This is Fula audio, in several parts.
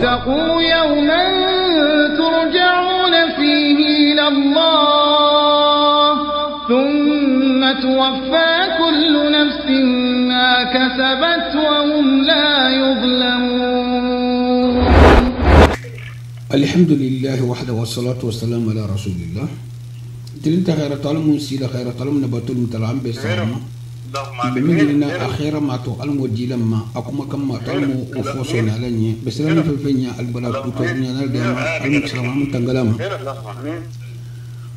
واتقوا يوما ترجعون فيه إلى الله ثم توفى كل نفس ما كسبت وهم لا يظلمون. الحمد لله وحده والصلاة والسلام على رسول الله. تلنت خير طالب سيلا خير طالب نباتول متلعب بسلام بمجرنا أخيرا ما تعلم وجيلا ما أقوم كما تعلم وفوسنا لني بسلام في الفنيا البلاد بتوعنا نرجع المسلم من تنقلام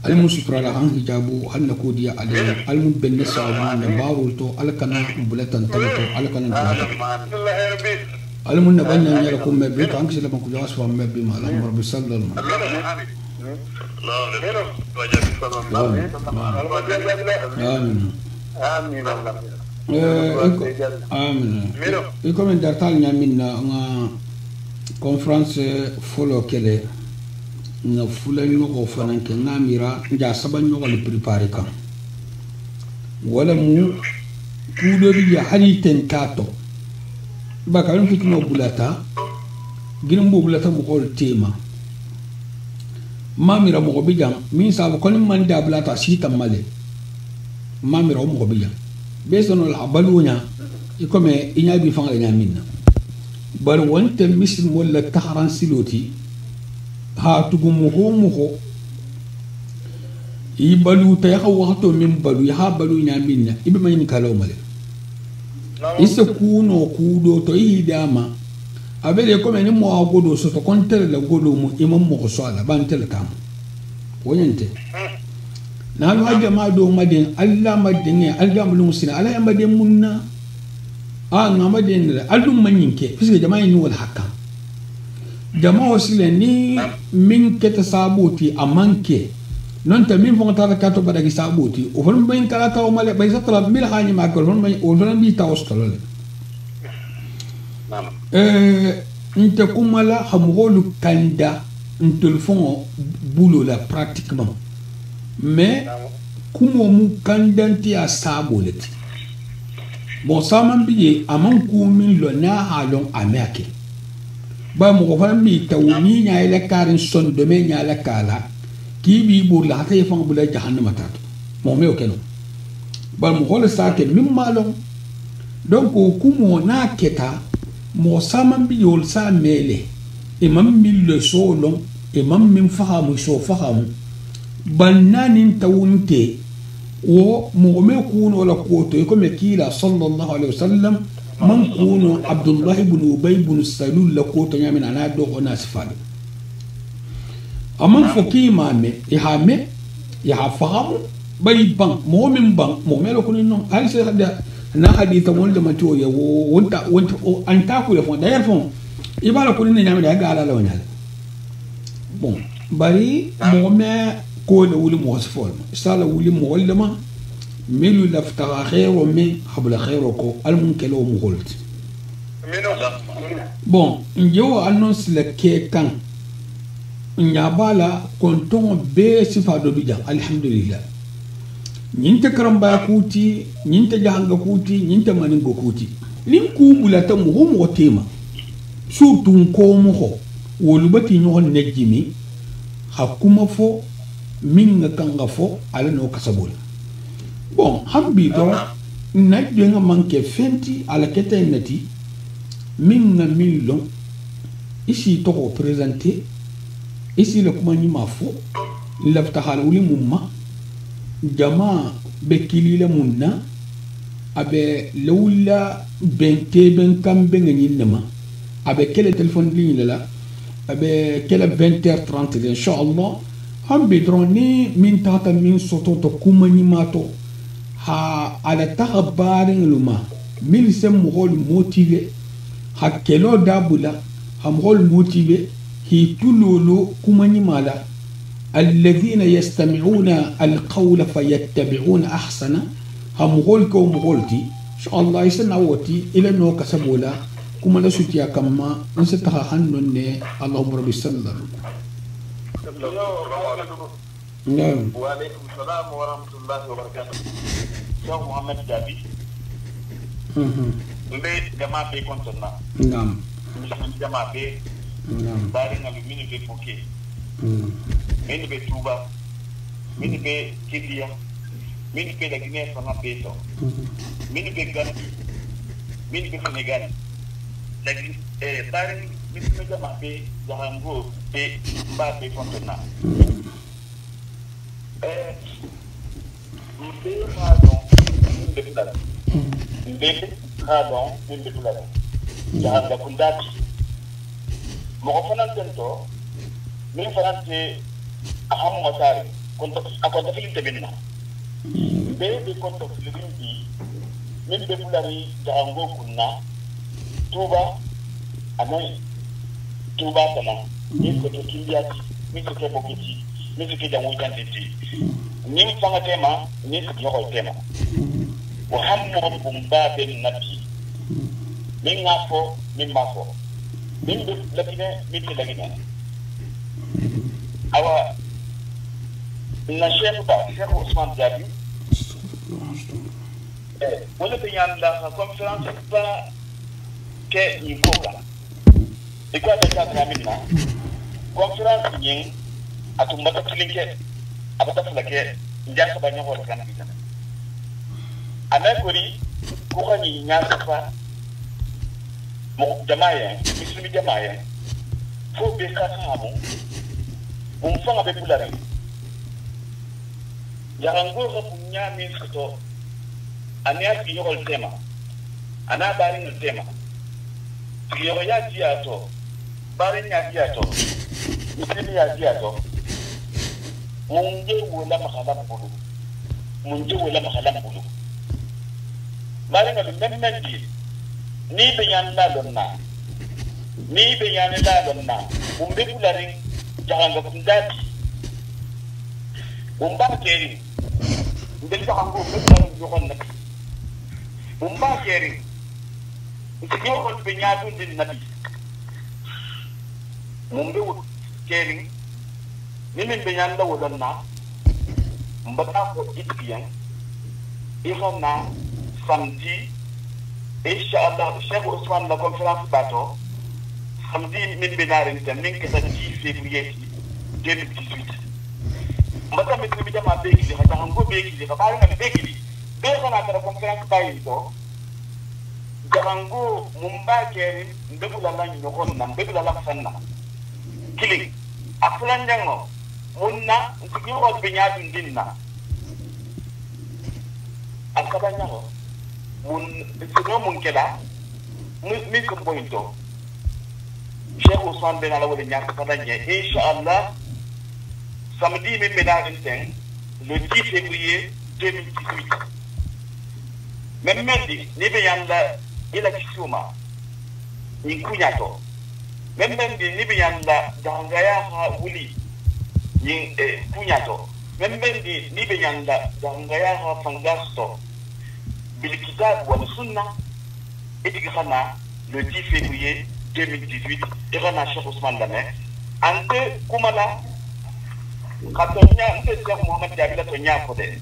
المسفر على عن حجابه هل نكوديا عليه المبنس عن بارولتو على كنا بلتان تلتو على كنا المن بنا يلكم مبيت عنك سلام كل جواس ومبي ما لهم رب صلى الله آمين آمين آمين يكون من دارتال نعمينا نا conference follow kele na fula nyoko fanan ke ngamira ja saban nyoko li prepare kan wala mu kudo bi ya hari tentato baka yon fitno bulata ginum bulata mo ko tema mamira mo bijam min sa ko ni man da bulata sita male mamira mo bijam besono la balunya ikome inya bi fanga nya minna bar wonte misl mo la tahran siloti ha tugumu ho i balu ta ya waxto min balu ha balu nya minna ibe man kalaw male isa kuno kudo to i dama abele comme ni mo agodo so to kontere la godo mo imam mo ko sala bantel kam wonyente na lo haja ma do madin alla madin alla mulum sina ala ya madin munna na madin aldum manyinke fiske jama'a ni wal hakka jama'a wasile ni min keta sabuti amanke non ta min fonta ta kato badagi sabuti o fon bayin kala taw male bay satla mil hani ma ko fon o fon bi taw stolole nte kumala hamgolu kanda ntel fon boulot là pratiquement mais kumo mu kandanti a sabolet bon saman biye aman ku min lo na halon amake ba mo ko fam bi tawni nya ile karin son de me nya la kala ki bi bur la tay fon bu la jahannama tatu mo me o keno ba mo hol sa ke min malon donc kumo na keta mo saman bi yol sa mele imam min le solon imam min fahamu so fahamu bannanin tawunte wo mo me kuno la koto ko me kila sallallahu alaihi wasallam man kuno abdullah ibn ubay ibn salul la koto nyamin ana do ona sifal amman fokima me ya fahamu bay bang mo min bang mo me lo kuno non al se hada na haditha won da mato ya wonta anta ku le fon d'ailleurs fon ibala kuno ne nyamin da ga ala la wonyal bon bari mo me ko la wuli mo sifol sala wuli mo wallama melu laftara khairu min habla khairu ko almun kelo mo holt bon njo annonce le ke kan nyabala konton be sifa do bija alhamdulillah nyinte karamba kuti nyinte jahanga kuti nyinte maningo kuti lim ku bulata mo mo tema surtout ko mo ho wolubati nyon nejimi hakuma fo minga kanga fo ala no kasabol bon habbi do na jenga manke fenti ala kete nati minga millon ici to représenter ici le kuma ni mafo lafta haluli mumma jama be kilila munna abe lawla bente ben kambe ngin nama abe kele téléphone ligne la abe kele 20h30 inshallah hambi droni min tata min soto to kumani mato ha ala tahabarin luma mil sem mohol motivé ha kelo dabula ha mohol motivé hi tululu kumani mala alladhina yastami'una alqawla fayattabi'una ahsana ha mohol ko moholti inshallah isna woti ila no kasabola kuma la sutiya kama nsata hannunne allahumma rabbi sallallahu نعم وعليكم السلام ورحمة الله وبركاته. شيخ محمد جابي. مبيت جماعة بي كونتنا. نعم. جماعة بي bari ngalu mini be poke mini be tuba mini be kidia mini be la Guinée fana beto mini be Gambie mini be Sénégal lagi bari mini be jama be jahango be ba be fontena mbe pardon mbe fulala mbe pardon mbe fulala jahanga kundati mo fana tento min farante aham motari akonta filinte benna be konto filinte min be fulari jahango kunna tuba anai tuba sana min ko to kimbiati min ko to bokiti min ko jamu identity min fanga tema min ko yoko tema wa hammu bumba ben nabi min ngafo min mafo min be lagine min be lagine awa na Cheikh Ousmane Diaby wala be yanda conférence ba ke yikoka iko de ta kamina conférence yin atumata tilinke abata fulake njaka banya ko kan bitana anakori ko kani nyaka fa mo jamaaya muslimi jamaaya fo be ka hamu mo fanga be bulari yarango ko kunya min to ania ki yol tema ana bari no tema ki yo ya dia to bari nya dia to muslimi ya dia to munje wala makhalam bulu munje wala makhalam bulu bari no memmendi ni be yan la donna ni be yan la donna umbe bulari jahanga kundati umba keri ndel jahango be bulari joxon nak umba keri ci ñoo be ñaatu ndin nabi mumbe wut keri ni min be yan la wodonna mbata ko itbiyan ihana samedi inshallah Cheikh Ousmane la conférence bato samedi min be narin tam min ke 10 février 2018 mbata mi bi jama be ki ha hango be ki ha bari na be ki be kana tara conférence bayi to jarango mumba keri ndebula la nyokon na ndebula la fanna kili aflan jango munna ngi ko be nyaatu ndinna akabanya ho mun sino mun kela mi ko pointo Cheikh Ousmane ben ala wala ñak fa dañé inshallah samedi mi ménage le 10 février 2018 même mendi ni be yanda ila kisuma ni kunyato même mendi ni be yanda dangaya ha wuli ni kunyato même mendi ni be yanda dangaya ha fangasto بالكتاب والسنة إدغنا le 10 février 2018 إغنا Cheikh Ousmane Dame أنت كمالا خاتونيا أنت Cheikh Mohamed Diaby la tonya kode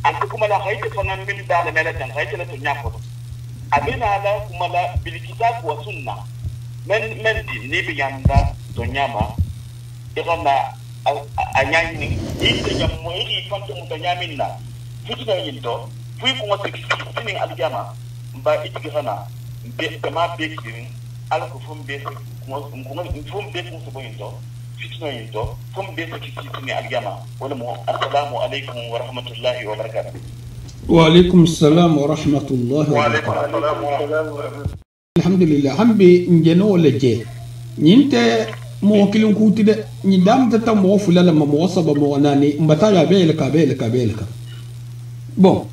أنت كمالا خايت فنان من دال ملتان خايت la tonya kode أبينا لا كمالا بالكتاب والسنة من دي نبي ياندا tonya ما إغنا أنياني إنت يموي فانتو متنيامنا فتنا ينتو puis qu'on se dit aligama ba itigana be kama be kirin ala ko fum be ko fum be ko so boyito fitno yito fum be ko kitini aligama wala mo assalamu alaykum wa rahmatullahi wa barakatuh wa alaykum assalam wa rahmatullahi wa barakatuh alhamdulillah hambe njeno leje nyinte mo kilin kuti de ni dam ta mo fulala mo saba mo nani mbata ya belka bon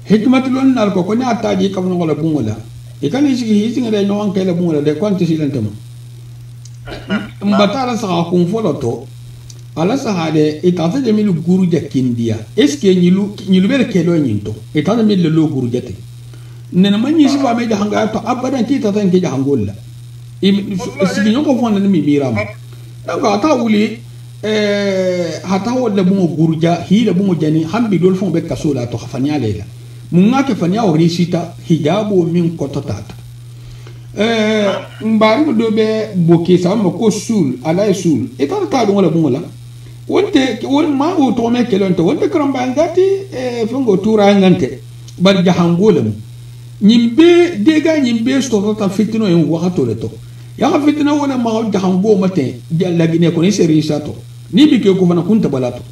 hikmatulon nar ko ni ataji kam no la bungola e kan isi ngare no an kala bungola de konti silantama mbatara sa ko foloto ala sa hade e tata de milu guru jakindia est ce que nyilu bere kelo nyinto e tata milu lo guru jate nena manyi si ba me jahanga to abadan ki tata nke jahangolla e sigi nyoko fonda ni mirama donc ata wuli hata wala bungo guruja hila bungo jani hambi dol fon be kasola to khafanya lela munga ke fanya orisita hijabu min kototata mbari do be boki sa ma ko sul ala sul e tar ta do wala bungola wonte won ma o to me kelonte wonte kramba ngati fongo tura ngante bar jahangolem nyimbe dega nyimbe sto ta fitino en wakato le to ya ga fitino wona ma jahango mate jalla gine ko ni seri sato ni bi ke ko fana kunta balato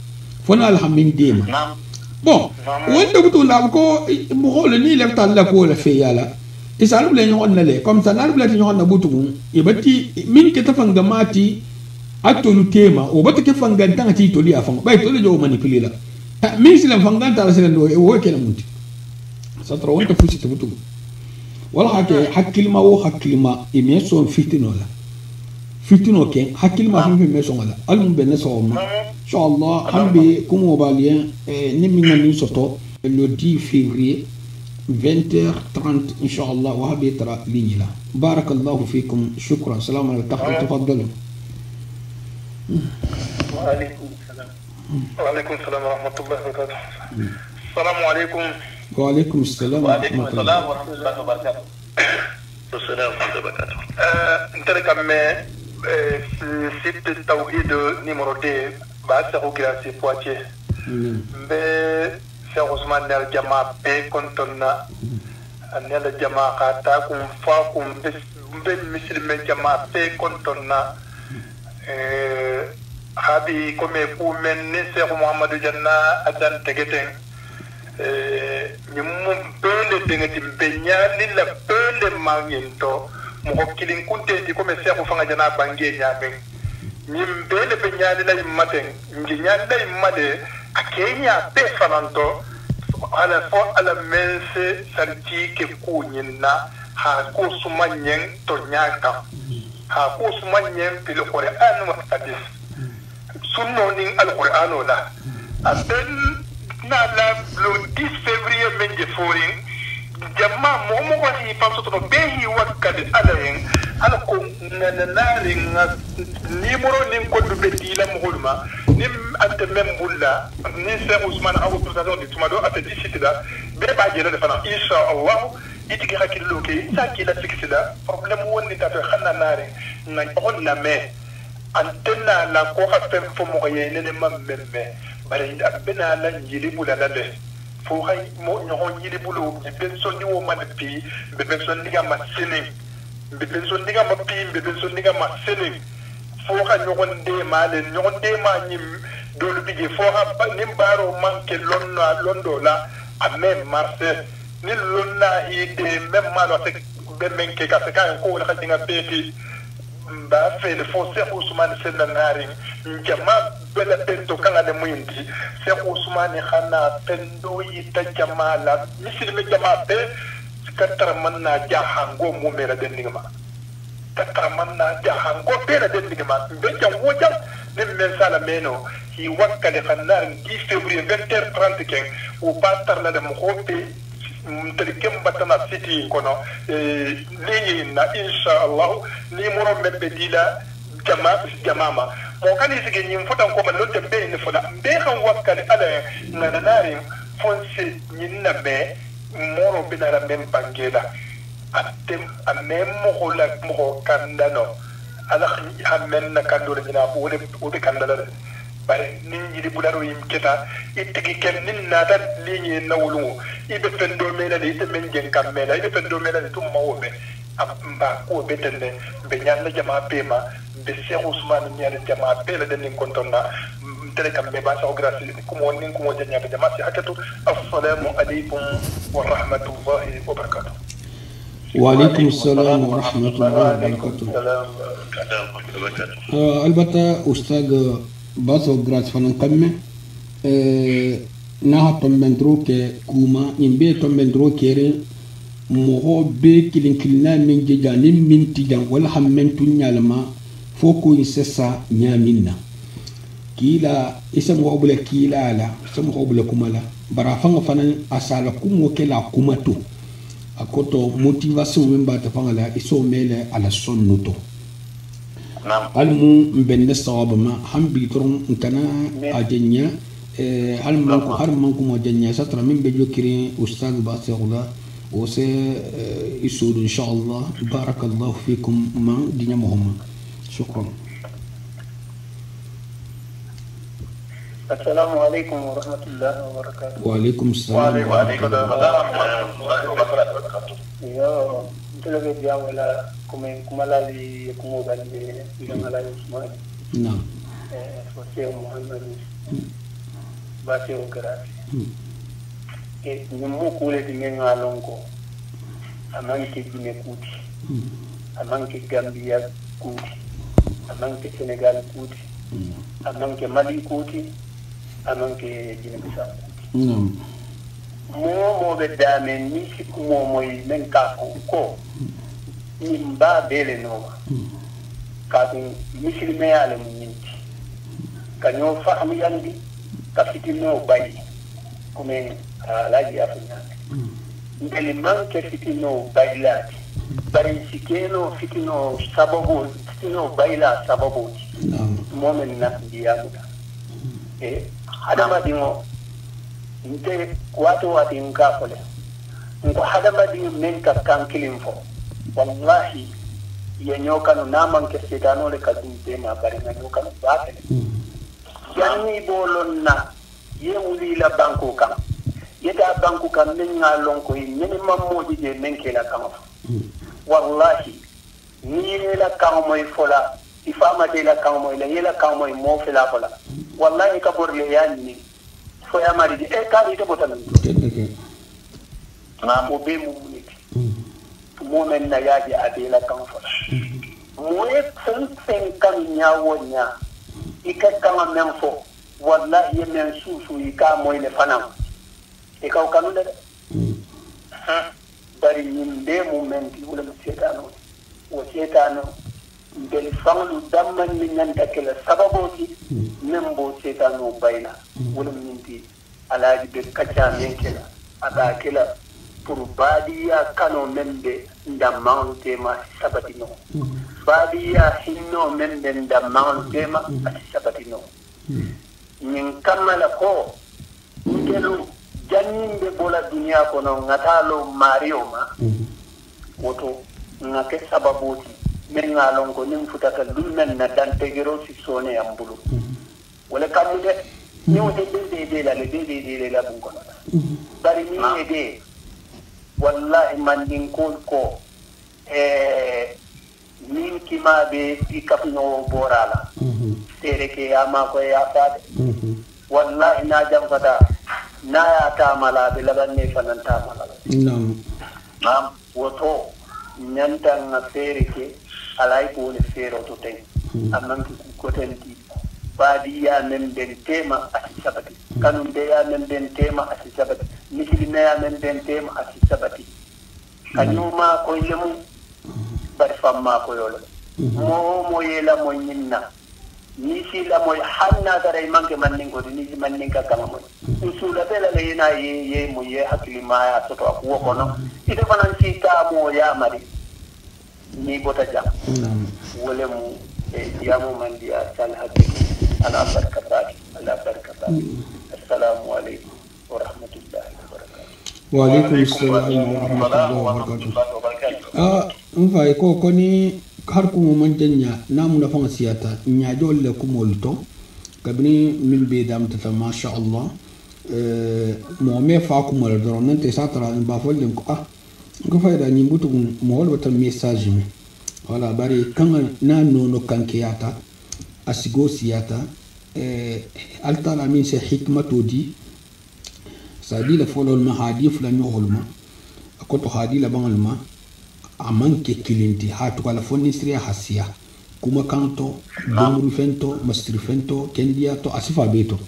fona alhamdulillah bon wonte buto la ko mo hol ni le ta la ko la fe yala isalu le nyon na le comme ça na le nyon na butu e bati min ke ta fanga mati atolu tema o bati ke fanga tanga ti to li afanga bay to le jo manipulé la min silam fanga ta la selen do e wo ke la muti satra wonte fusi to butu wala hake hakilma wo hakilma e me so fitino la fitino ke hakilma fi me so ngala alum ben so ma inshallah hambi kumo balien ni min ngani soto le 10 février 20h30 إن شاء الله وهبي ترى لينا بارك الله فيكم شكرا سلام عليكم تفضلوا وعليكم السلام وعليكم السلام ورحمة الله وبركاته السلام عليكم وعليكم السلام ورحمة الله وبركاته السلام ورحمة الله وبركاته انت كم سيت التوحيد نيمرو 2 بعد سهوكراسي بواتيه Cheikh Ousmane nel jama be kontonna nel jama khata kum fa kum be muslime jama be kontonna hadi comme ku men ni Cheikh Mouhamadou Janna adan tegeten nyum pele dengati be nyani la pele manginto mo kilin kunte di comme Cheikh Fanga Janna bangi nyabe nyim pele be nyani la maten ngi nyani la made akenya pe fananto ala fo ala mense sarti ke kunyina ha ko sumanyen to nyaka ha ko sumanyen pil qur'an wa hadith sunno nin al qur'an la aben na la le 10 février men je forin jamma mo mo ko hi fa to be hi wakkade ala yen ala ko nanarin nimero nin ko dubbe dila mo hulma nim ante mem bulla ni Cheikh Ousmane Abu présentation de Tumado ate disiti da be ba jere de fana insha Allah itiki hakilo ke sa ki la fixi da problème woni ta to xana nare na on na me antena la ko xafen fo mo yene ne mam memme bari abena la njili bula la de fo hay mo ñoo njili bulu be so ni wo man pi be so ni ga ma sene be so ni ga ma pi be so ni ga ma sene fo ha ñogon de ma le ñogon de ma ñim dolu bije fo ha nim baro manke londo la a même marché ni lonna i de même ma lo tek be menke ka ka ko la xinga beti ba fe le fo Cheikh Ousmane Senda Nari jama bela pento kala de muyindi Cheikh Ousmane khana pendo yi ta jama la misil me jama be katara man na jahango mu mera de ningma katara man na jahango be la de ningma be jam wojam nim men sala meno hi wakkale khannar 10 février 20h30 ken o pastor la de mo hope mtelikem batana city kono ligne na insha Allah ni moro mebbe dila jamama mo kani sige nyim fotan ko man lotte be ni fola be kan wakkale ala nananari fonse nyinna be moro binara men bangela atem amem mo la mo kandano ala amen na kandore dina bo de kandala bare nin yidi bularo yim keta itigi ken nin nata ligne nawlu ibe pendo mela de ite men jen kam mela ibe pendo mela de tum mawobe amba ko betende be nyalla jama pema be Cheikh Ousmane nyalla jama pela de nin kontonna tele kam be ba sa grâce kumo nin kumo janya jama si hakatu assalamu alaykum wa rahmatullahi wa barakatuh وعليكم السلام ورحمة الله وبركاته. البته أستاذ باسو غراس فنقمة نها تمندروك كوما ينبي تمندروك يرين مهو بكلين كلنا من جاني من تجان ولا هم من تنيالما فوكو يسسا نيامينا كيلا اسم وابلا كيلا لا اسم وابلا كمالا برافان فنان أسالكم وكلا كوماتو akoto motivation wemba ta fangala iso mele ala sonnuto almu mbenne sawaba ma hambi toron kana ajenya alman ko harman ko mo jenya satra min be jokiri ustad ba sewla وسيسود إن شاء الله. بارك الله فيكم ما دنيا مهمة. شكرا. السلام عليكم ورحمة الله وبركاته. وعليكم السلام. وعليكم السلام ورحمة الله وبركاته. يا تلقى جا ولا كملا لي كمو بندي كملا يسمع. نعم. وسيم محمد باسيو كراسي. نمو كولة دمين علونكو. أمانك جيني كوتي. أمانك غامبيا كوتي. أمانك سنغال كوتي. أمانك مالي كوتي. أمانك جيني بسام كوتي. نعم. mo be dame ni siku mo men ka ko ni mba bele no ka muslime ale munti ka nyo fahmu yandi ka fitino bayi comme alaji afina ngeli man ke fitino bayilati bari sikeno fitino sababu fitino bayila sababu mo men na diamu adama dimo nte wati nka fole nko hadamadi men ka kankilin fo wallahi ye nyokanu naman ke setano le kadinte ma bari na nyokanu baate yanni bolonna ye wuli la banko kam yeta banko kam men ngalon ko nyene mamodi je men ke la kam wallahi ni la kam moy fola ifama de la kam moy la yela kam moy mo fela fola wallahi ka borle yanni ya mari e ka ite botan na mo be mu ni mo men na yaji adela kan fa mo e sen kan nya wonya ika kan men fo wallahi men susu ika mo ile fanam e ka kanu de bari nimbe mu men ti wala setano o setano del fanglu damman min nanta kala sababoti membo setano bayna wala minti alaji be kacha menkela ada kala pour badiya kano membe ndamman tema sabatino badiya hinno membe ndamman tema sabatino min kamala ko ngelu jannimbe bola dunya kono ngatalo mario ma woto ngake sababoti men ngalon ko nim futata lumen na dante gero si sone ambulu wala kamude ni o de la bun kono bari ni de wallahi mandin ko min kima be ikapno borala tere ke ama ko ya fade wallahi na jam fata na ya ta mala be labanne fanan ta mala nam woto nyanta na tere ke alay ko le fero to tay amman ko tenti badi ya men den tema asi sabati kanum be ya men den tema asi sabati nikili ya men den tema asi sabati kanyuma ko lemu bar famma ko yolo mo yela mo nyinna ni si la mo hanna dare manke manning ko ni manning ka kama mo usula bela le na ye mo ye hakili ma ya to ko kono ite fanan si ta mo ya mari ni bota jam wala mu diamu man dia sal hadi ala barakati assalamu alaikum wa rahmatullahi wa barakatuh wa alaikum assalam wa rahmatullahi wa barakatuh mfai ko koni har ko man janya namu na fanga siyata nya jolle ko molto kabni min be dam ta ma sha Allah mo me fa ko mal do nan te satara ba folen ko ko fayda ni butu mo wala ta message mi wala bari kan na nono kan kiyata asigo siyata altala min se hikmato di sadila folol ma hadi fulan holma ko to hadi la bangal ma amanke kilinti hatu kala fonisria hasia kuma kanto dumru fento mastri fento kendia to asifa beto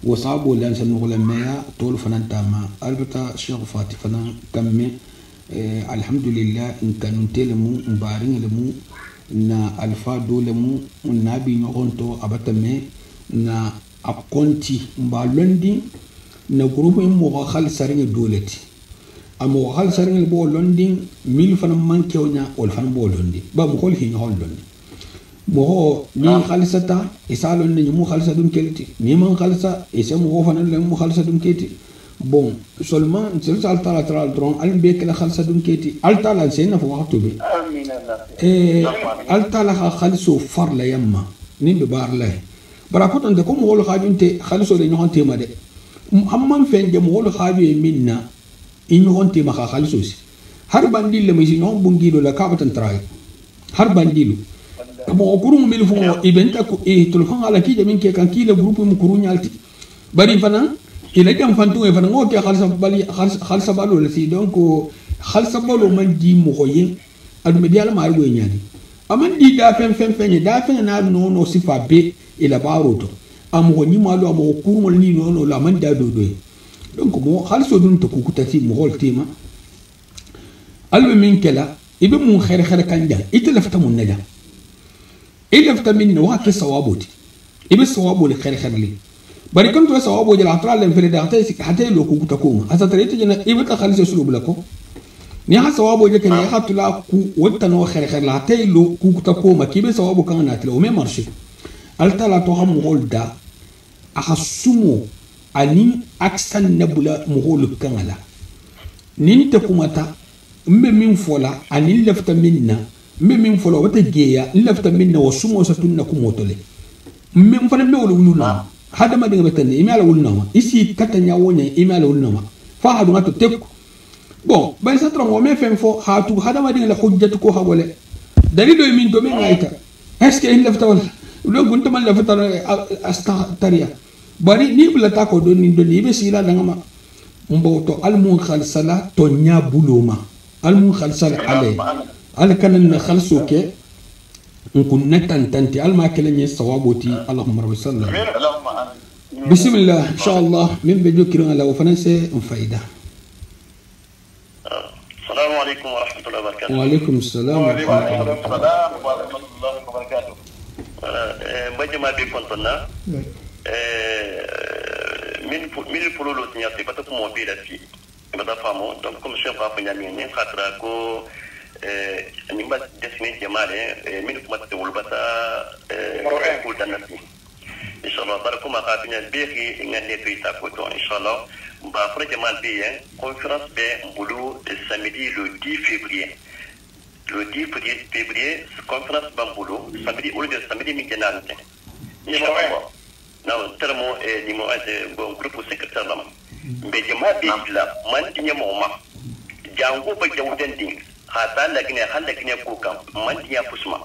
wasabo lan sanu wala meya tol fananta ma albata sheikh fatih fanan kamme alhamdulillah in kanun telemu mbaring lemu na alfa dolemu nabi nyogonto abatame na akonti mbalondi na groupe mo khal saringa doleti amo khal saringa bo londi mil fana manke onya ol fana bo londi ba mo khol hin hol londi mo ni khalisata isalon ni mo khalisa dum kelti ni man khalisa isam ho fana le mo khalisa dum keti bon seulement c'est altala tra dron al be kala khalsa dun keti altala seyna fo waxtu bi amin allah altala khalso farla yamma nimbe barla bara ko ton de ko mo wol khajunte khalso de ñonte ma de amman fenje mo wol khaju e minna in ñonte ma khalso si har bandil le mi ñon bungido la kabatan tray har bandilu mo kurum mil fu ibenta ko e tulfan ala ki de min ke kan ki le groupe mu kuru ñalti bari fana ila jam fantu e fana ngoke khalsa balo la si donc khalsa balo man di mo hoyin adu medial ma go ñani aman di da fen na no sifa be ila baroto amo ni malo amo kurmo ni no la man da do donc mo khalso dun to kukutati mo hol tema albe min kala ibe mun khair kanja itlafta mun nada ilafta min wa ke sawaboti ibe sawabu li khair li bari kan to sawabu jala atral len fere da hatay lo kukutakuma asa tarete jina ibe ta khalso sulub lako ni ha sawabu je kan ya hatula ku wata no khair la hatay lo kukutakuma kibe sawabu kan na tlo me marché altala to ham holda ahasumo ani aksan nabula muholu kangala ninte kumata mbe min fola ani lafta minna mbe min fola wata geya lafta minna wasumo satunna kumotole mbe fana mbe wala wuluna hada ma dinga betane imi ala wuluna ma isi katanya wonya imi ala wuluna ma fa hadu ngato tek bon bay sa tron wo me fen fo hatu hada ma dinga la hujjatu ko hawole dalido min do men ngaita est-ce que il lafta wala do gunta man lafta astaghtaria bari ni bula ta ko doni be sila dangama mboto almun khalsala to nya buluma almun khalsala ale al kanan khalso ke nkun natan tanti alma kelanye sawaboti allahumma rabbi sallallahu bismillah inshallah min be jokiro ala wafanse faida assalamu alaykum wa rahmatullahi wa barakatuh wa alaykum assalam wa rahmatullahi wa barakatuh bajma bi kontona min pululu tinyati bata ko mo bi la fi bata famo donc comme chef va fanya min khatra ko ni ba desne jamale min ko matte wul bata ko danati inshallah barakuma khafina behi ngane to ita ko to inshallah ba fara jamal bi conférence be mbulu samedi le 10 février le 10 février conférence bambulu samedi au lieu de samedi mi janante inshallah non termo e ni mo ade bon groupe secrétaire lam be jama be la man tinya mo ma jango ba jawden din hata la gine handa gine ko kam man tinya pusma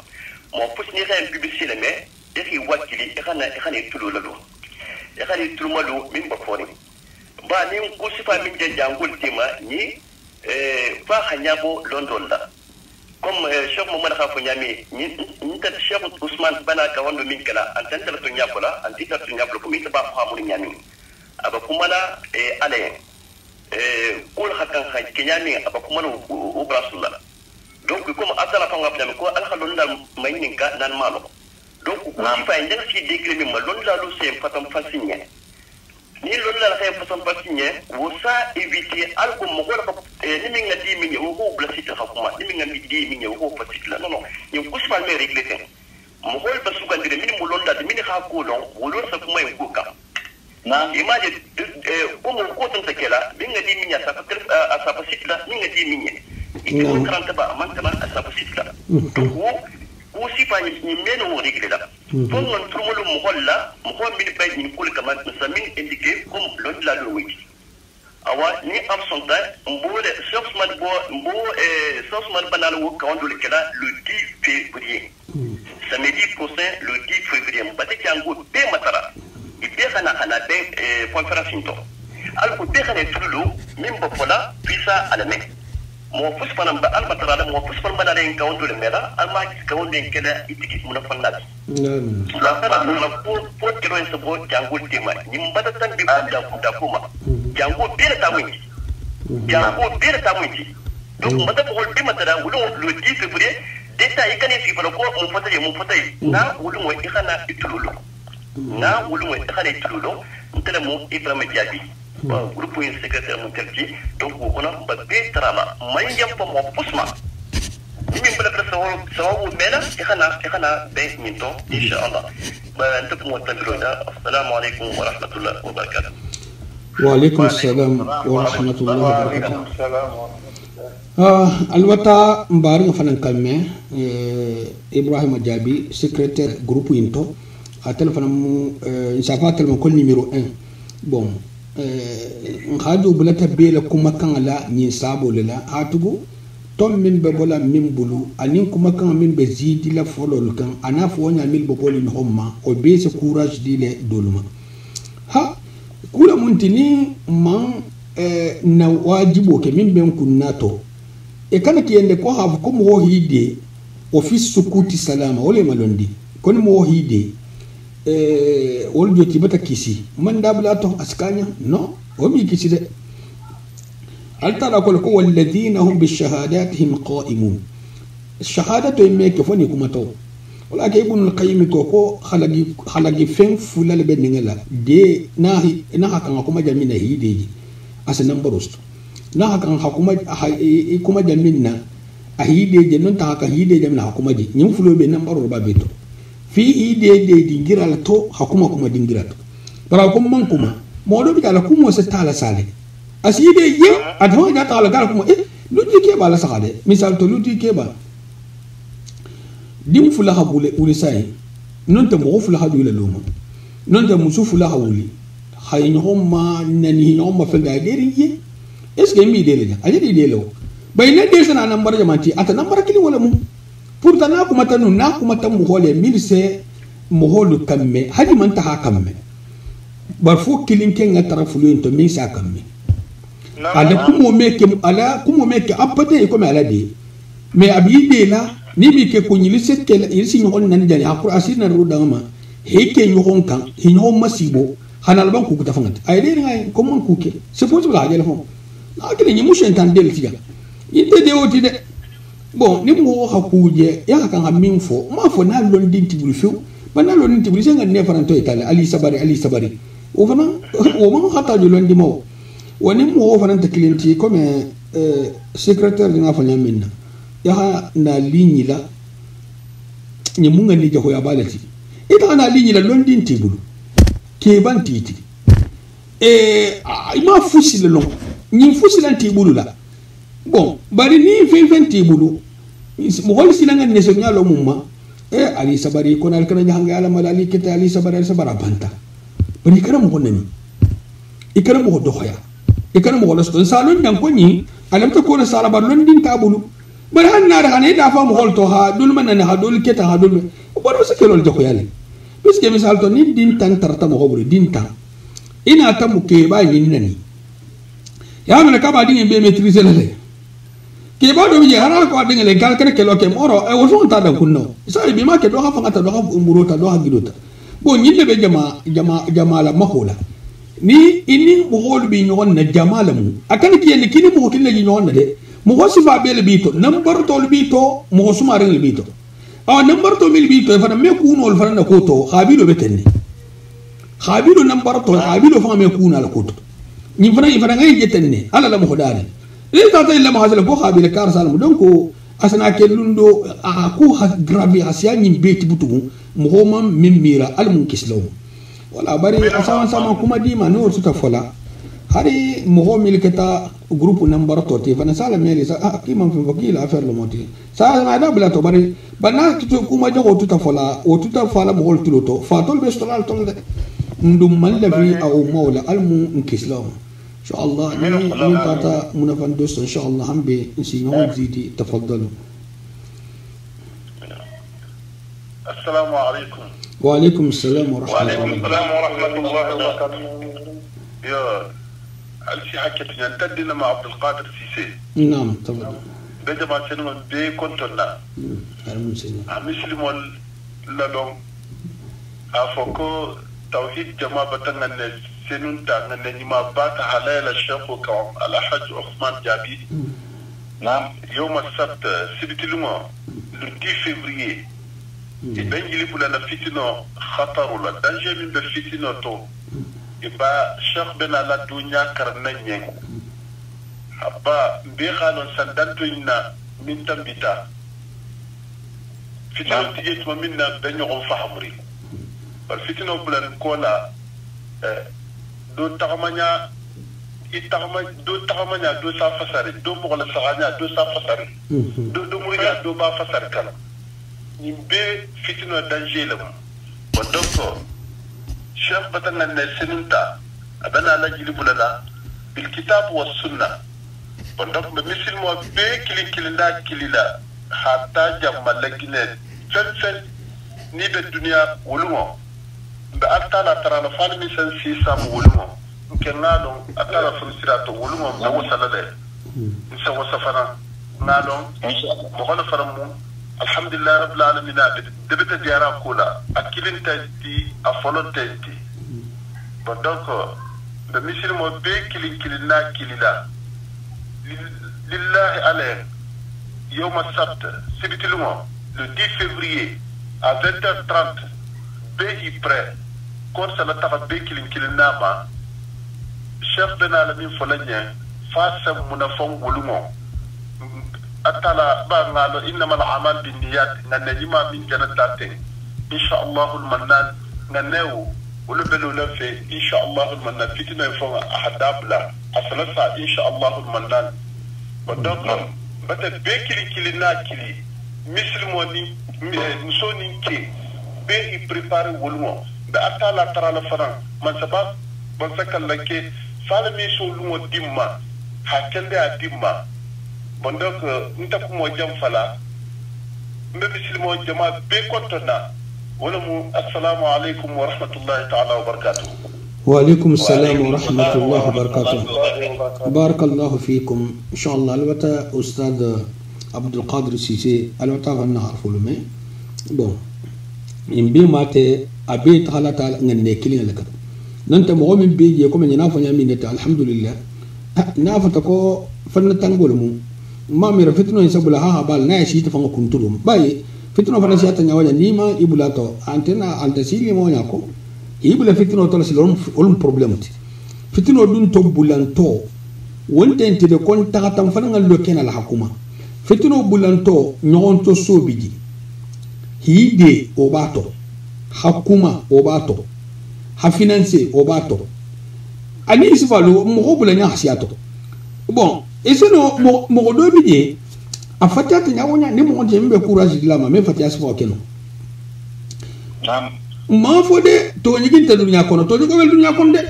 mo pusni ren publicité le mais e fi wakili e xana tulo la do e xana tulo ma do min ba fori ba ni ko sifa min de jango tima ni fa xanyabo london la comme Cheikh Mohamed Khafou Niami ni tat Cheikh Ousmane Bana ka wando min kala an tan tala to nyakola an tita to nyakola ko mi ta ba famu Niami aba kuma la ale kul hakan kha Niami aba kuma no o rasulullah donc comme atala fa ngapna ko al khalon dal may nin ka nan malo donc ko ci fa ndel ci dégré mi ma lon la lu sem fatam fasigné ni lon la khay fatam fasigné wo sa éviter al ko mo ko ni mi ngati mi ñew ko bla sita xakuma ni mi ngati di mi ñew ko fasit la non non ñu ko smal me régler ten mo hol ba sugandire mi mo londa mi ni xa ko don wolo sa kuma en ko kam na image ko mo ko tan takela mi ngati mi nya sa fa sa fasit la mi ngati mi ñe iti ko karanta ba man ta sa fasit la ko si pa ni meno mo régler la ko ngon turmulu mo holla mo ko mi bay ni ko kama sa min indiquer comme l'autre la lo wi awa ni absenta mbole sosman banal wo kawando le kala le 10 février samedi prochain le 10 février mbate kango be matara ibe kana be conférence into al ko be kana tulu min ba fola pisa alame mo fus panam ba al matara mo fus pan banale en kawando le mera al ma kawando en kala itiki mun fanna la kana na po kero en sabo kango tema ni mbata tan bi da kuma jango bere ta mwiti donc mata ko bi mata da wulo le 10 février deta ikane fi bala ko mo fotai na wulo mo ikana itululo na wulo mo ikana itululo ntele mo ibrahima diaby groupe in secrétaire mon telti donc on a ba be trama may yam po mo pusma ni min bala sawu mena ikana be minto inshallah ba ntuk mo tamiro da assalamu alaikum wa rahmatullahi wa barakatuh وعليكم السلام ورحمة الله وبركاته. وعليكم السلام ورحمة الله. الوتا مبارك فنان كلمة إبراهيم جابي سكرتير جروب إنتو أتلفون مو إنسافات تلفون كل نمرو 1 بون نخاجو بلا تبيل كوما كان لا نيسابو لا هاتوغو توم من ببولا من بلو أنين كوما كان من بزيد لا فولو لكان أنا فوني أميل بقولي نهما وبيس كوراج دي لا دولما ها kula muntini man na wajibo ke min ben kunnato e kana kiyende ko hafu ko mo hide office sukuti salama wala malondi kon mo hide wol joti bata kisi man dabla to askanya no o mi kisi de altara ko ko walladhina hum bishahadatihim qa'imun shahadatu yemeke foni kuma to wala ke ibn al-qayyim ko khalagi fen fulal be ngela de na hakan kuma jamina hideji asanan barosto na hakan kuma jamina a hideji non ta haka hideji na hakuma ji nyin fulo be nan baro ba beto fi hideji dingira la to hakuma kuma dingira to bara kuma man kuma modo bi kala kuma se tala sale aside ye adho ga tala kala kuma luti ke bala sale misal to luti ke ba dim fulaha bule ulisai non te mo fulaha dule loma non te musu fulaha wuli hay ñoma nani ñoma fe ga deri ye est ce que mi dele ja aje di delo bay na de sana nambar jamanti ata nambar kili wala mu pourtant na kuma tanu na kuma tam mo hole min se mo holu kamme hadi man ta kamme bar fo kilin ken ga tarafu len to min sa kamme ala kumo meke apate ko me ala de mais abi de la ni mi ke ko nyili sekke irsi nyon nan jani akura asina rudama heke nyon kan hinyo masibo hanal ban ku ta fangat ay de ngai ko mon ku ke c'est possible ha jele fon na ke ni mushen tan del tiga inde de oti de bon ni mo ha kuje ya kan ha min fo ma fo na lon din tibul fu ba na lon tibul se ngan ne faranto itali ali sabari o fana o ma hata jo lon di mo woni mo fana ta clienti comme secrétaire de ngafanya minna ya na linyi la ni munga ni jaho ya balati ita na linyi la londin tibulu ke ban titi ima fusi le long ni fusi lan tibulu la bon bari ni fen tibulu mo hol silanga ne so nyalo mumma ali sabari ko na kana hanga ala malali kete ali sabara banta bani kana mo nani ikana mo do khoya ikana mo la sto salon dan ko ni alam ta ko na sala bar londin tabulu bari hanna da hane da fa mu holto ha dul man na ha dul keta ha dul baro se kelol joko yale puisque misal to ni din tan tarta mo hobri din tan ina ta mu ke ba yin nani ya me ka ba din be maîtriser la le ke ba do bi haral ko din le gal kene kelo ke moro e wo son ta da kunno sai bi ma ke do ha fa ngata do ha umuro ta do ha gidota bo nyinde be jama la mahola ni ini mo hol bi nyon na jama la mu akan ki ni kini mo kin le nyon na de mo sifa bel bito number to bito mo sumare le bito number to mil bito fa me kuno fa na koto khabilo betenni khabilo number to khabilo fa me kuno ala koto ni fa ngai jetenne ala la mo hodani e ta ta illa ma hasala ko khabilo kar salam donc asana ke lundo ko gravi asia ni beti butu mo homa mimira al mun kislo wala bari asawan sama kuma di ma no suta fola hari mo mil keta groupe number to te fana sala meli sa ki man fi wakila affaire le moti sa ma da bla to bari bana to kuma jogo tuta fala mo hol tuloto fa tol be stolal tol de ndum man la fi aw mawla al mun kislam insha Allah ni tata munafan dos insha Allah hambe si non zidi tafaddalu السلام عليكم. وعليكم السلام ورحمة الله. وعليكم السلام ورحمة الله وبركاته. يا ألفي حكيتني أن تدينا مع عبد القادر سيسي. نعم تفضل. بجمع سنون بي كنتنا. مسلم لا لون. أفكو توحيد جماعة بتنا سنون تاعنا نجمع بات حلال الشيخ وكم على حج عثمان جابي. نعم يوم السبت سبت لما le 10 février. Ben jili pula na fitino khataru la danger min be fitino to iba cheikh ben ala dunya karna nyeng aba be khalo sandanto ina min tambita fitino tijet mo minna ben yo fahamri par fitino bulan kola do taxamanya itama do tagamanya do sa fasari do mo la saganya do sa fasari do muriga do ba fasari kala ni be fitino danger la bon donc cheikh batana ne sinunta abana la jili bulala bil kitab was sunna bon donc be musulmo be kilinda kilila hatta jamma lagine fen ni be dunia wulumo be atala tarana fani mi sen si sam wulumo kenna don atala fun sirato wulumo da wasala de insa wasafana na don mo hono faramu alhamdulillah rabbil alamin de be diara kula akilin tanti a folon tanti bon donc be musulmo be kilina kilila lillahi alayhi yawm as-sabt sibitilumo le 10 février à 20h30 be prêt quand ça la tafa be kilina ba chef ben alamin folanya face munafon wulumo atala ba ngalo innamal a'mal binniyat nanajima min jannatin insha Allah al-mannan nanew wala belu la fe insha Allah al-mannan fitina fo ahadabla asalasa insha Allah al-mannan donc bata be kilina kili muslimoni musoni ki be i prepare wulumo be atala tara la faran man sabab bon sakal lake fala mi so lumo dimma hakende a dimma bon donc nta ko mo jam fala mbe muslimo jama be kontona wala mu assalamu alaykum wa rahmatullahi ta'ala wa barakatuh wa alaykum assalam wa rahmatullahi wa barakatuh barakallahu fikum inshallah alwata ustad Abdul Qadir Cissé alwata vanna harfu lume bon imbi mate abi ta'ala ta'ala ngane kilin lakata nanta mo min beje ko men na fanya min ta alhamdulillah na fata ko fanna tangol mu ma mi rafitno in sabula ha bal na shi ta fanga kuntulum bai fitno fana shi ta nyawaja ni ma ibulato antena altasili mo nyako ibula fitno to silon olum problem ti fitno dun to bulanto wonte ente de kon ta tam fana ngal lokena la hakuma fitno bulanto nyon to sobiji hide obato hakuma obato ha financer obato ani isfalo mo bulanya hasiato bon eseno mo do bidie afata tanya wonya ni mo je mbe courage dilama me fati asfo keno ma fode to nyigin ta dunya kono to nyigo wel dunya kono de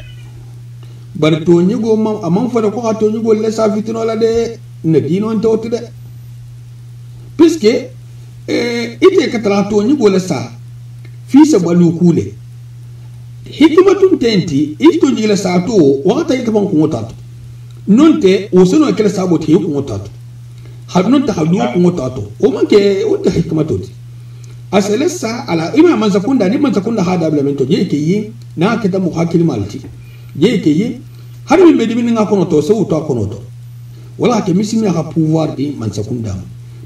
bar to nyigo ma amam fode ko to nyigo le sa fitino la de ne dino nto to de puisque ite katara to nyigo le sa fi se balu kule hikmatun tenti isto jigila sato wata ita ban kun wata nonte o sono kala sabo te kun wata har nonte hadu kun wata o manke wata hikmato asale sa ala ima man zakunda ni man zakunda hada blamento je ke yi na ka ta mu hakil malti je ke yi har min bedi min nga kono to so to kono to wala ke misimi ha pouvoir di man zakunda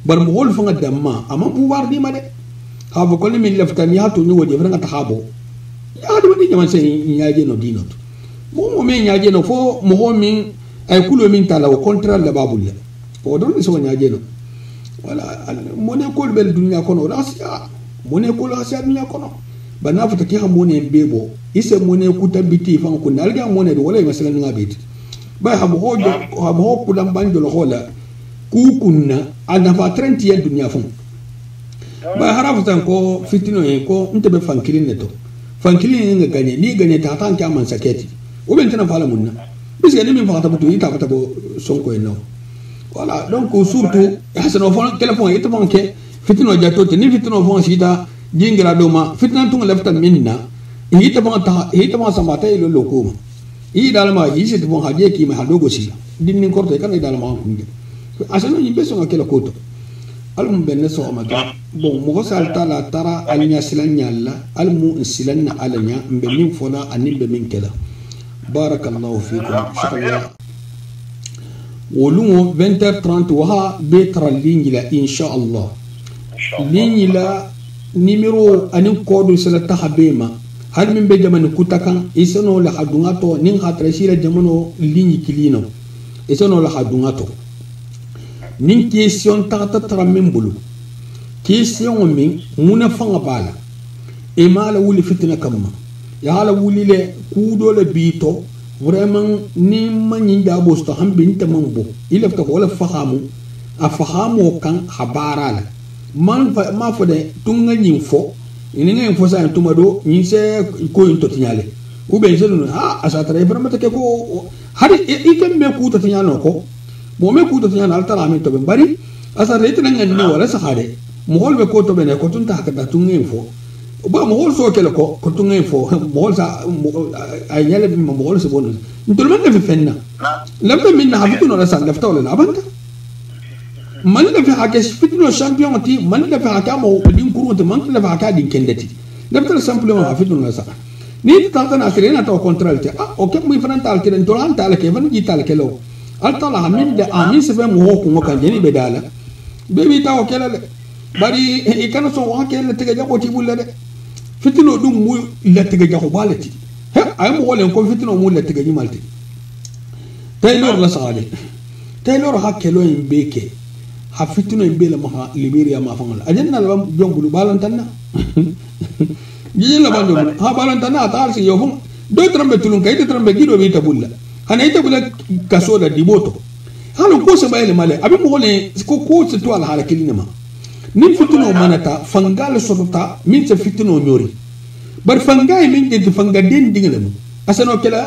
bar mo hol fanga damma amma pouvoir di ma de ha bo ko ni min laftani ha to ni wodi franga ta habo ya de woni jaman sen nyaaje no dinot mo men nyaaje no fo mo min ay kulo min tala o contraire la babulla o don so nyaaje no wala mo ne ko bel dunya kono rasiya mo ne ko rasiya dunya kono bana fata ki mo ne bebo ise mo ne ku tabiti fan ko nalga mo ne do wala masalan nga beti ba ha mo ho kulam banjo lo hola ku kunna ana fa 30 yen dunya fon ba harafatan ko fitino en ko ntebe fankirin ne to fankili nga gagné ni gagné ta tan ka man saketi o ben tana fala munna bis ga ni min fata butu ita fata bo sonko en no voilà donc surtout hasano fon téléphone ita fon ke fitino jatto ni fitino fon sita jingira do ma fitna tun lafta minna ita fon samata ilo lokoma i dalma yi se fon haje ki ma hadogo si dinnin korto kan dalma kunge asano yimbe so ngakela koto alum benne so amaga bon mo salta la tara alnya silanya alla almu silanna alanya mbe min fona animbe min kala barakallahu fikum shukran wolumo 20h30 waha betra ligne la inshallah ligne la numéro anin code sala tahabema hal min be jamani kutakan isano la hadunga to nin khatra sira jamano ligne kilino isano la hadunga to nin question tata tara min bulu question min muna fanga bala e mala wuli fitina kamma ya hala wuli le kudo le bito vraiment ni man yin da bo sto han bin ta man bo ila ta wala fahamu a fahamu kan habara la man fa ma fo de tunga nyin fo ni ngi fo sa tuma do ni se ko yin to tinyale ku ben se no asa tare vraiment ta ke ko hari e ken me ku to tinyano ko mo me ku to tinyana alta la me to ben bari asa rete nan ngani wala sa hade mo hol be ko to ben ko tun ta ka ta tunga info ba mo hol so ke ko tunga info mo hol sa ay nyale bi mo hol se bonus ntol man fi fenna lam be minna habitu no sa lafta wala abanta man la fi hake fitno champion ti man la fi haka mo din kuru te man la fi haka din kendati lafta simplement habitu no sa ni ta ta na serena to control te ok mo ifranta al keden to anta al ke van ji tal ke lo al tala min da amin se be mo ko kan jeni be dala be bi ta o kala bari e kana so wa ke la tege jabo ti bulle de fitino dum mu la tege jabo balati he ay mo wolen ko fitino mu la tege ni malti taylor la sale taylor hakkelo en beke ha fitino en bela ma liberia ma fangala ajanna la jongulu balantanna jilla bando ha balantanna ta alsi yo fum do trambe tulun kay de trambe gido bi tabulla hana ita bula kasoda diboto halu ko se bayele male abi mo wolen ko se to ala hala kilinama nin fitino manata fangal sotota min se fitino nyori bar fangai min de fanga den dingalamu asano kala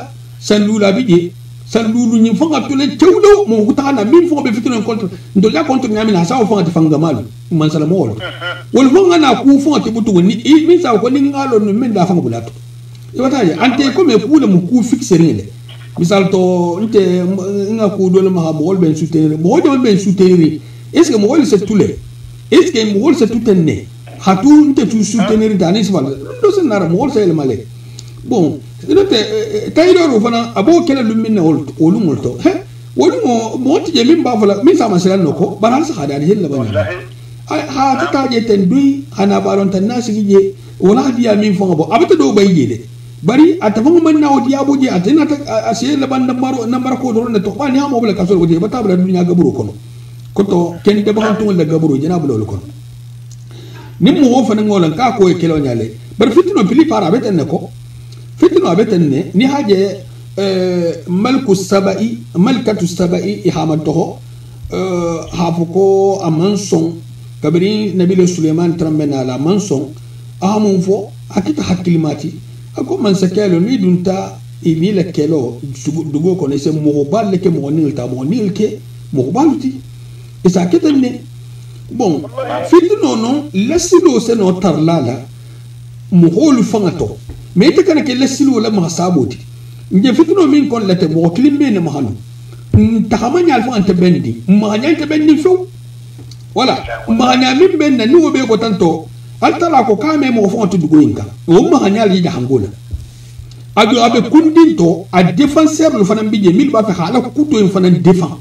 sanlula bije sanlulu nyi fanga tole tewdo mo hutana min fo be fitino contre ndo la contre nyami na sawo fanga fanga malu man sala mo wol fanga na ku fo te butu ni min sawo ko ni ngalo no min da fanga bulato yota ya ante ko me pule mu ku fixer ni le misal to nte nga ku dole ma mo wol ben soutenir mo wol ben soutenir est-ce que mo wol se tule est-ce que mo wol se tutenne hatu nte tu soutenir dani sbal do se nara mo wol se le male bon note taylor fana abo kala lumina wolu molto he wolu mo tije min ba fala min sama sala noko baran sa hada ni hella bana ha ta je ten dui ana baron tan nasi je wala biya min fo bo abata do bayje de bari atafan man na wodi aboje atena ta asiye la banda nambar ko do ne to bani ha mo bla kasol wodi bata bla dunya gaburo kono koto ken de ba to la gaburo jina bla kono nim mo fa ngolan ka ko e kelo nyale bar fitino pili para beten ko fitino abetenne ni haje malku sabai malkatu sabai ihamantoho hafuko amanson kabiri nabi Sulaiman trambena la manson ahamun fo akita hakkilimati ako man sakelo ni dunta ini la kelo dugo ko ne se mo balle ke mo nilta mo nilke mo baluti isa ketenne bon fitino non lasilo se no tarlala mo holu fangato mais te kana ke lasilo wala ma saboti nje fitino min kon lete mo klimbe ne mahanu taxamanya alfa ante bendi ma nyante bendi fo wala ma nya min ben ni wobe ko tanto altala ko kame mo fo to dugo inka o ma nya li da hangola adu abe kundinto a défenseur le fana bije mil ba fa hala kuto en fana défend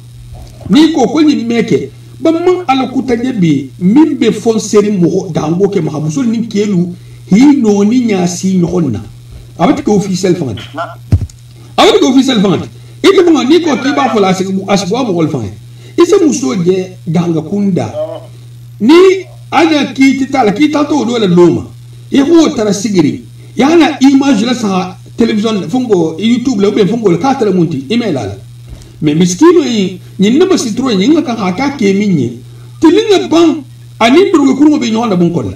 ni ko ni meke bamman ala kutaje bi min be fon seri mo da hango ke ma musul ni kelu hi no ni nya si nyonna abati ko officiel fanga abati ko officiel fanga ite mo ni ko ti ba fola asbo mo wol fanga ise muso je ganga kunda ni ana ki ti tala ki ta to do la loma e ko tara sigiri yana image la sa television fungo youtube la be fungo la ka tala munti email la mais miskino yi ni na ba sitro ni nga kan haka ke minni tilinga ban ani burgo kurmo be nyonda bun kolla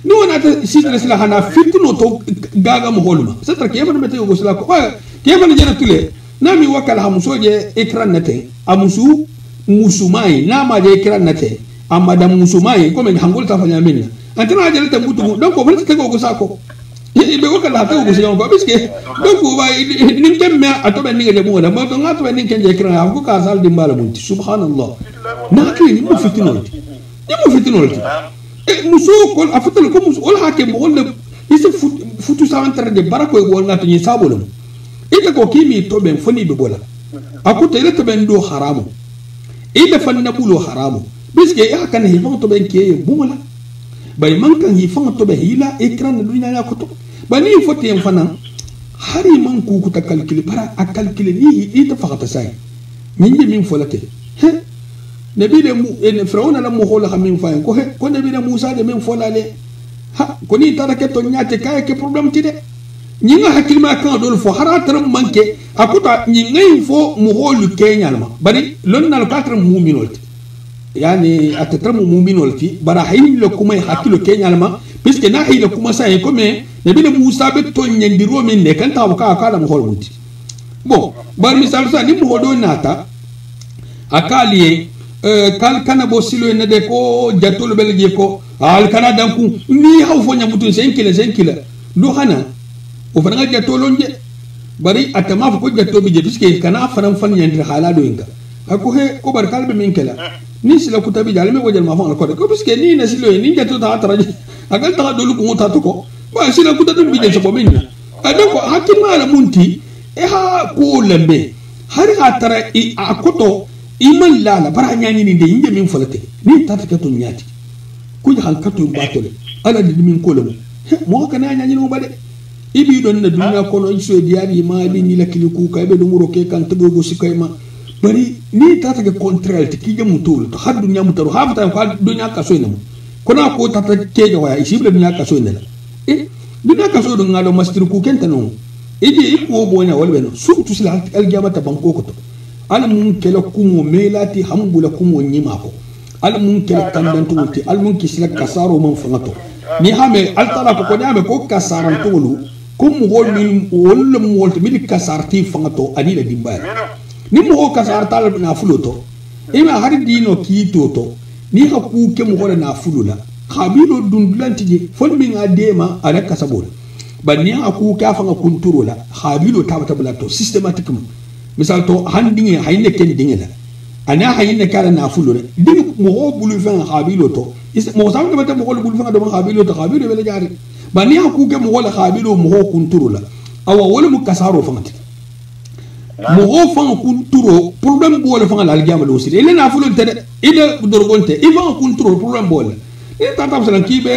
ni wona ta sidra sila hana fitno to gaga mo holma satra ke ban mete go sila ko ke ban jena tule nami wakala hamuso je ekran nate amusu musumai na ma je ekran nate amada musumai ko men hangol ta fanya minna antana je ta mutu donc ko ban ta go sako be wakala ta go sila ko biske donc ko ba ni jemme atobe ni ngale mo da mo to ngato ni kenje ekran ha ko ka sal dimbala munti subhanallah na ki ni mo fitino muso ko afatal ko muso wala hakem wala ise futu sawantar de barako e wala to ni sabolum ite ko kimi to ben foni be bola akuta ile to ben do haramu ite fanna bulo haramu biske ya kan hi fon to ben ke bola bay man kan hi fon to be hila ekran dunya ya ko to bani foti en fana hari man ku ku ta calcul para a calcul ni ite fakata sai min folate he nabi de mu en frawna la mu hola xamin fayen ko he ko nabi de musa de men folale ha ko ni tara ke to nyaate kay ke problem ti de ñinga hakilma kan dol fo harataram manke akuta ñingay fo mu holu kenyalma bari lon nal katram mu'minolti yani atatram mu'minolti bara hayni lo kuma hakilo kenyalma puisque na haylo kuma say ko me nabi Musa be to nyandiro min ne kan taw ka kala mu holmuti bon bar misal sa ni mu hodo nata akali kal kana bo silo ne de ko jatolo belge ko al kana danku ni haw fo nyamutu 5 kilo do hana o fana jatolo nje bari atama ko jatto bi je puisque kana faram fan yandir halado inga ako he ko bar kalbe min kala ni sila kutabi jalme ko jal ma fa ko puisque ni na silo ni jatto ta taraje agal ta dolu ko ta to ko ba sila kutabi bi je so min adako hakima la munti e ha ko lembe hari atara akoto iman lala bara nyani ni de yinde min folate ni tafika to nyati ku hankato batole ala di min ko lemu mo kana nyani no bade ibi don na duniya ko no iso diari ma bi ni lakili ku kay be do muro ke kan to go sikay ma bari ni tata ke contraire ti kije mutul to har dunya mutaru ha fata ko dunya ka so ina ko na ko tata ke ga waya isi be dunya ka so ina dunya ka so do ngalo mastir ku kenta no ije ko bonya walbe no su tu sila aljamata banko ko to al mun kela kumo melati hambula kumo nyima ko al mun kela kandantu wuti al mun kisila kasaro man fangato ni hame al tala ko nyame ko kasaran tulu kum gol min wol molt mi kasarti fangato ani la dimba ni mo kasar tal na fuluto ima hari dino kito to ni ha ku ke mo na fulula khabilo dundulanti je fon min adema ala kasabol banni ha ku ka fanga kunturo la khabilo tabata bulato systematiquement misal to handinge hayne ken dingela ana hayne kala na fulure ding mo bulu fan khabilo to mo sam de mo bulu fan do khabilo to khabilo bela jari bani ha ku ke mo wala khabilo mo kunturo la awa wala mu kasaro fangati mo fan kunturo problem bo wala fan la aljama lo sire ile na fulure tede ile dorgonte ivan kunturo problem bo wala e tata salan kibe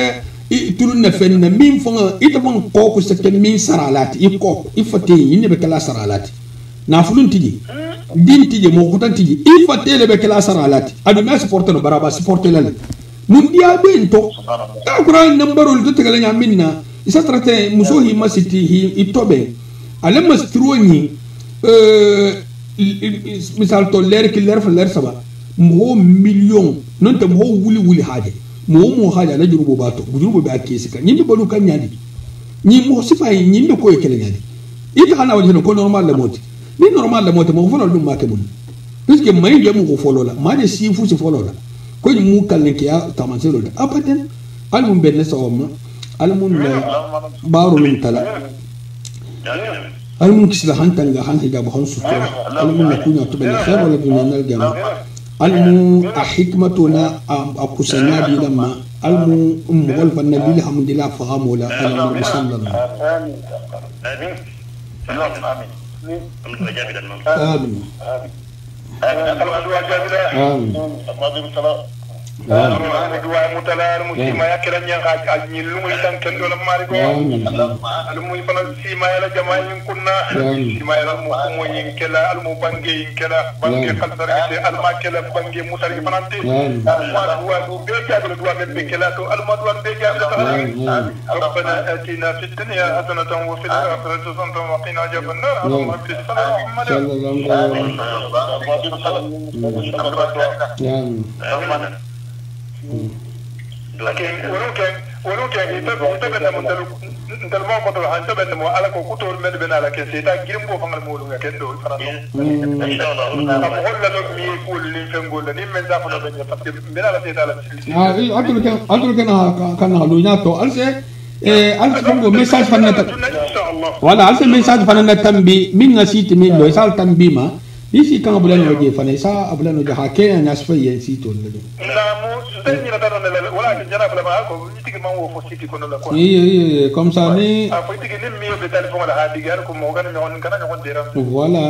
tulun na fen na min fanga ita fan ko ko se min saralati i ko ifate yinde be kala saralati na fulun tiji din tiji mo kutan tiji il fa tele be kala saralati adu na supporter no baraba supporter lan mun dia bento ta quran nambarol to tegala nya minna isa trate musohi masiti hi itobe ale mastroni misal to ler ki ler fa ler saba mo million non te mo wuli haje mo haja la jurubo bato jurubo be akesi kan nyindi balu kan nyadi nyi mo sifay nyindi ko yekele nyadi ita hana wajeno ko normal la moti ni normal la moto mo folo dum make mun puisque may je mo ko folo la ma de si fu si folo la ko ni mu kal ke ya tamanselo da abadan al mun ben sawma al mun baru min tala al mun kisla hantanga han hijab han sutra al mun kunya to ben khair wala bin nal jama al mun hikmatuna akusana bi lamma al mun mugol fa nabi alhamdulillah fahamu la ala sallallahu amin amin آمين دعاء متلار مسلم يا كرم يا حاج أجمل لهم يتم كندول ماركو المهم فنا سيما يلا جماعة كنا سيما يلا مقوم ينكلا المبانجي ينكلا بانجي خلصر كده الما كلا بانجي مسار كفنانتي ما دعاء بيجا بدعاء بيجلا تو الما دعاء بيجا ربنا آتنا في الدنيا حسنة وفي الآخرة حسنة وقنا عذاب النار اللهم صل على محمد لكن ولكن يتبنى من الموقف عن تبنى على كوكتور من بين على كسيتا جيمبو فما المولى كندو فرنسا ان شاء الله اقول لك مي يقول لي فنقول لي من زافنا بين فقط من على سيتا أقول كان هلونياتو ألسه ألسه كم مساج فنّا ولا ألسه مساج فنّا تنبي من نسيت من لو يسال تنبي ما Isi kan abulan waje fana isa abulan waje hakena nasfaye sito lele. Na mu sutani na dara lele wala ke jana bala ma ko yitiki man wo fo siti kono la ko. Comme ça ni a fo yitiki nim mi be téléphone la hadi gar ko mo gana ñon kana ñon dira. Voilà.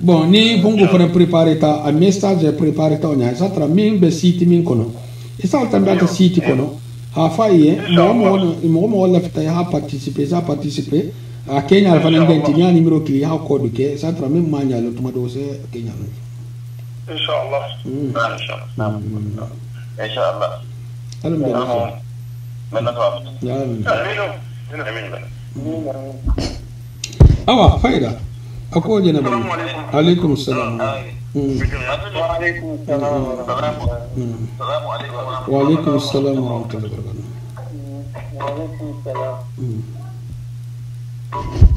Bon ni bongo fana préparer ta a message préparer ta onya sa tra min be siti min kono. Isa tamba ta siti kono. Ha faye mo wala fita ha participer a Kenya alfa ndenti nya numero ki ha ko duke sa tra même ma nya lo tuma do se Kenya inshallah inshallah alhamdulillah من نفع امين awa fayda ako jena bani alaikum salam wa alaikum salam wa rahmatullahi wa barakatuh